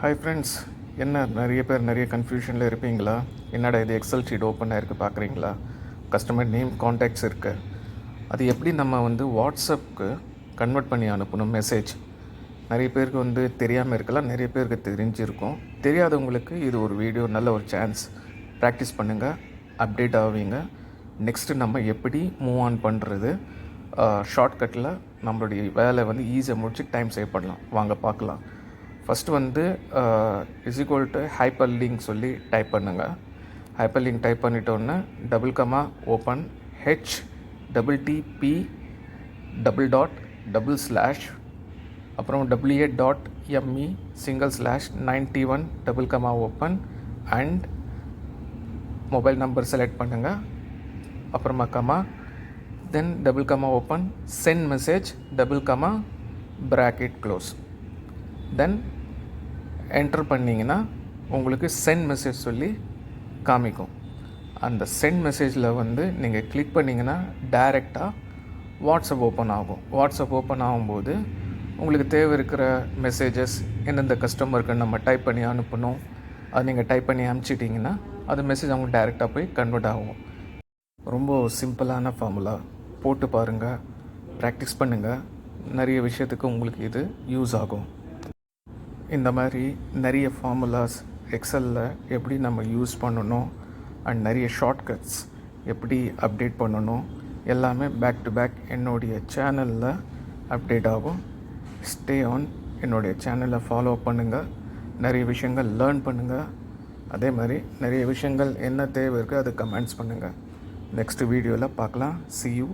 Hi friends, என்ன நிறைய பேர் நிறைய கன்ஃபியூஷனில் இருப்பீங்களா? என்னடா இது எக்ஸல் ஷீட் ஓப்பன் ஆகிருக்கு பார்க்குறீங்களா? கஸ்டமர் நேம் காண்டாக்ட்ஸ் இருக்குது. அது எப்படி நம்ம வாட்ஸ்அப்புக்கு கன்வெர்ட் பண்ணி அனுப்பணும் மெசேஜ்? நிறைய பேருக்கு தெரியாமல் இருக்கலாம், நிறைய பேருக்கு தெரிஞ்சிருக்கும். தெரியாதவங்களுக்கு இது ஒரு வீடியோ, நல்ல ஒரு சான்ஸ். ப்ராக்டிஸ் பண்ணுங்கள், அப்டேட் ஆவீங்க. நெக்ஸ்ட்டு நம்ம எப்படி மூவ் ஆன் பண்ணுறது, ஷார்ட்கட்டில் நம்மளுடைய வேலை ஈஸியாக முடிச்சு டைம் சேவ் பண்ணலாம். வாங்க பார்க்கலாம். ஃபஸ்ட்டு ஹைப்பர் லிங்க் சொல்லி டைப் பண்ணுங்கள். ஹைப்பர் லிங்க் டைப் பண்ணிட்டோன்னே டபுள் கமா ஓப்பன் HTTP // அப்புறம் WA.ME /91 double comma open and mobile number select பண்ணுங்கள். அப்புறமா comma then double comma open send message double comma bracket close. Then enter பண்ணிங்கன்னா உங்களுக்கு send message சொல்லி காமிக்கும். அந்த சென்ட் மெசேஜில் நீங்கள் கிளிக் பண்ணிங்கன்னா டைரெக்டாக வாட்ஸ்அப் ஓப்பன் ஆகும். வாட்ஸ்அப் ஓப்பன் ஆகும்போது உங்களுக்கு தேவை இருக்கிற மெசேஜஸ் எந்தெந்த கஸ்டமருக்கு நம்ம டைப் பண்ணி அனுப்பணும், அது நீங்கள் டைப் பண்ணி அனுப்பிச்சிட்டிங்கன்னா அது மெசேஜ் அவங்க டைரெக்டாக போய் கன்வெர்ட் ஆகும். ரொம்ப சிம்பிளான ஃபார்முலா. போட்டு பாருங்கள், ப்ராக்டிஸ் பண்ணுங்கள். நிறைய விஷயத்துக்கு உங்களுக்கு இது யூஸ் ஆகும். இந்த மாதிரி நிறைய ஃபார்முலாஸ் எக்ஸலில் எப்படி நம்ம யூஸ் பண்ணணும் அண்ட் நிறைய ஷார்ட்கட்ஸ் எப்படி அப்டேட் பண்ணணும் எல்லாமே பேக் டு பேக் என்னுடைய சேனலில் அப்டேட் ஆகும். ஸ்டே ஆன், என்னுடைய சேனலை ஃபாலோ பண்ணுங்கள். நிறைய விஷயங்கள் லேர்ன் பண்ணுங்கள். அதே மாதிரி நிறைய விஷயங்கள் என்ன தேவை இருக்குது அது கமெண்ட்ஸ் பண்ணுங்கள். நெக்ஸ்ட் வீடியோவில் பார்க்கலாம். See you.